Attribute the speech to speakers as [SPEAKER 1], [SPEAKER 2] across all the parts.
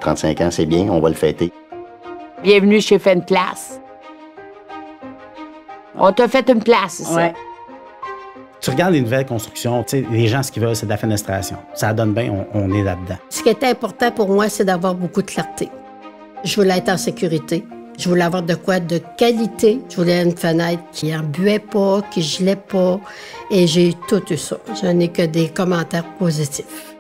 [SPEAKER 1] 35 ans, c'est bien, on va le fêter.
[SPEAKER 2] Bienvenue chez Fenplace. On t'a fait une place ici.
[SPEAKER 3] Ouais.
[SPEAKER 4] Tu regardes les nouvelles constructions, tu sais, les gens, ce qu'ils veulent, c'est de la fenestration. Ça donne bien, on est là-dedans.
[SPEAKER 5] Ce qui était important pour moi, c'est d'avoir beaucoup de clarté. Je voulais être en sécurité. Je voulais avoir de quoi de qualité. Je voulais une fenêtre qui n'embuait pas, qui ne gelait pas. Et j'ai tout eu ça. Je n'ai que des commentaires positifs.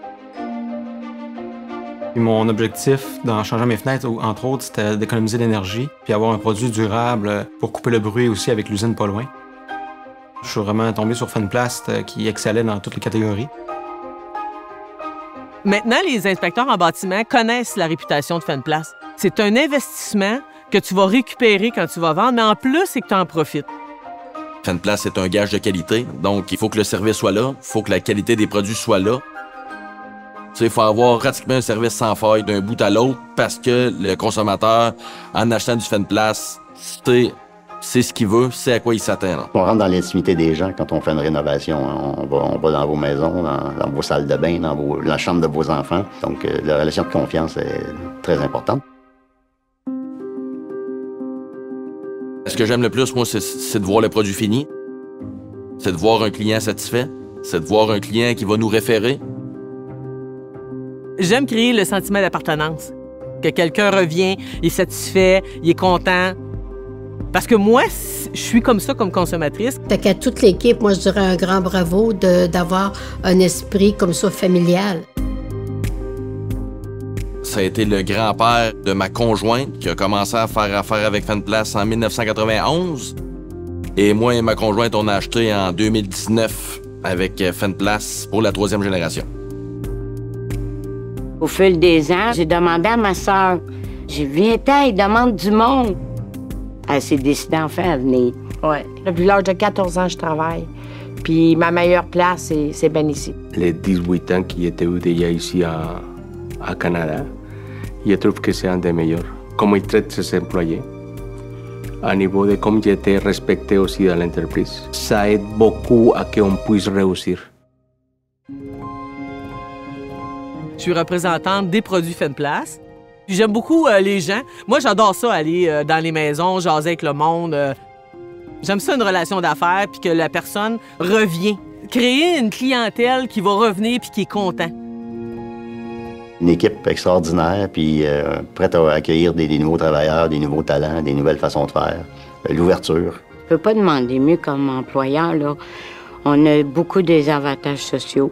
[SPEAKER 6] Puis mon objectif dans changeant mes fenêtres, entre autres, c'était d'économiser l'énergie puis avoir un produit durable pour couper le bruit aussi avec l'usine pas loin. Je suis vraiment tombé sur Fenplast qui excellait dans toutes les catégories.
[SPEAKER 7] Maintenant, les inspecteurs en bâtiment connaissent la réputation de Fenplast. C'est un investissement que tu vas récupérer quand tu vas vendre, mais en plus, c'est que tu en profites.
[SPEAKER 8] Fenplast, c'est un gage de qualité, donc il faut que le service soit là, il faut que la qualité des produits soit là. Tu sais, il faut avoir pratiquement un service sans faille d'un bout à l'autre parce que le consommateur, en achetant du Fenplast, c'est ce qu'il veut, c'est à quoi il s'attend.
[SPEAKER 1] On rentre dans l'intimité des gens quand on fait une rénovation. Hein. On va dans vos maisons, dans vos salles de bain, dans la chambre de vos enfants. Donc, la relation de confiance est très importante.
[SPEAKER 8] Ce que j'aime le plus, moi, c'est de voir le produit fini. C'est de voir un client satisfait. C'est de voir un client qui va nous référer.
[SPEAKER 7] J'aime créer le sentiment d'appartenance. Que quelqu'un revient, il est satisfait, il est content. Parce que moi, je suis comme ça comme consommatrice.
[SPEAKER 5] Fait qu'à toute l'équipe, moi, je dirais un grand bravo d'avoir un esprit comme ça familial.
[SPEAKER 8] Ça a été le grand-père de ma conjointe qui a commencé à faire affaire avec Fenplast en 1991. Et moi et ma conjointe, on a acheté en 2019 avec Fenplast pour la 3e génération.
[SPEAKER 2] Au fil des ans, j'ai demandé à ma sœur, j'ai vu, il demande du monde. Elle s'est décidée enfin à venir.
[SPEAKER 3] Ouais.
[SPEAKER 2] Depuis l'âge de 14 ans, je travaille. Puis ma meilleure place, c'est bien ici.
[SPEAKER 9] Les 18 ans qui étaient déjà ici à Canada, je trouve que c'est un des meilleurs. Comment ils traitent ses employés, à niveau de comment j'ai été respecté aussi dans l'entreprise. Ça aide beaucoup à qu'on puisse réussir.
[SPEAKER 7] Je suis représentante des produits Fenplast. Puis j'aime beaucoup les gens. Moi, j'adore ça, aller dans les maisons, jaser avec le monde. J'aime ça, une relation d'affaires, puis que la personne revient. Créer une clientèle qui va revenir puis qui est content.
[SPEAKER 1] Une équipe extraordinaire, puis prête à accueillir des nouveaux travailleurs, des nouveaux talents, des nouvelles façons de faire. L'ouverture.
[SPEAKER 2] Je peux pas demander mieux comme employeur, là. On a beaucoup des avantages sociaux.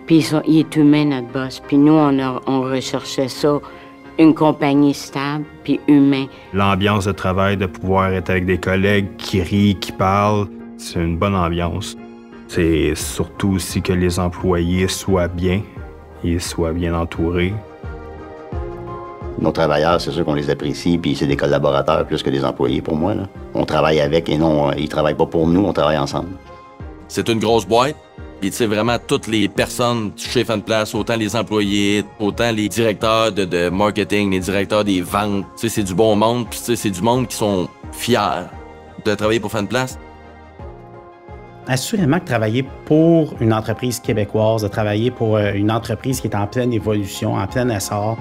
[SPEAKER 2] Puis il est humain, notre boss. Puis nous, on recherchait ça. Une compagnie stable puis humain.
[SPEAKER 10] L'ambiance de travail, de pouvoir être avec des collègues qui rient, qui parlent, c'est une bonne ambiance. C'est surtout aussi que les employés soient bien, ils soient bien entourés.
[SPEAKER 1] Nos travailleurs, c'est sûr qu'on les apprécie, puis c'est des collaborateurs plus que des employés pour moi. Là. On travaille avec et non, ils travaillent pas pour nous, on travaille ensemble.
[SPEAKER 8] C'est une grosse boîte. Puis, tu sais, vraiment, toutes les personnes chez Fenplast, autant les employés, autant les directeurs de marketing, les directeurs des ventes, tu sais, c'est du bon monde. Puis, tu sais, c'est du monde qui sont fiers de travailler pour Fenplast.
[SPEAKER 4] Assurément que travailler pour une entreprise québécoise, de travailler pour une entreprise qui est en pleine évolution, en plein essor,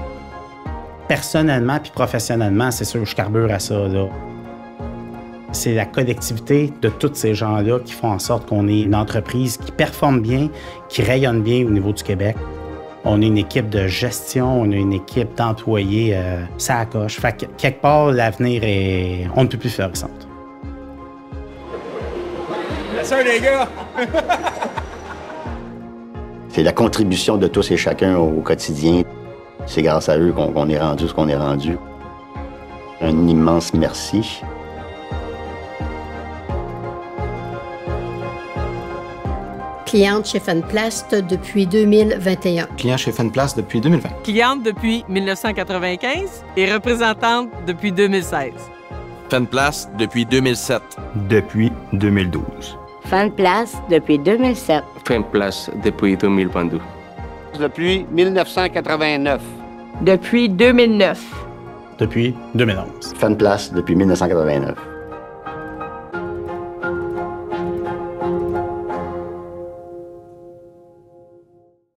[SPEAKER 4] personnellement puis professionnellement, c'est sûr que je carbure à ça, là. C'est la collectivité de tous ces gens-là qui font en sorte qu'on ait une entreprise qui performe bien, qui rayonne bien au niveau du Québec. On a une équipe de gestion, on a une équipe d'employés, ça accroche. Fait que quelque part, l'avenir est... On ne peut plus florissante.
[SPEAKER 6] Salut les gars!
[SPEAKER 1] C'est la contribution de tous et chacun au quotidien. C'est grâce à eux qu'on est rendu ce qu'on est rendu. Un immense merci.
[SPEAKER 5] Cliente chez Fenplast depuis 2021.
[SPEAKER 6] Client chez Fenplast depuis 2020.
[SPEAKER 7] Cliente depuis 1995 et représentante depuis 2016.
[SPEAKER 8] Fenplast depuis 2007.
[SPEAKER 10] Depuis 2012.
[SPEAKER 2] Fenplast depuis 2007.
[SPEAKER 9] Fenplast depuis 2022.
[SPEAKER 11] Depuis 1989.
[SPEAKER 2] Depuis 2009.
[SPEAKER 4] Depuis 2011.
[SPEAKER 1] Fenplast depuis 1989.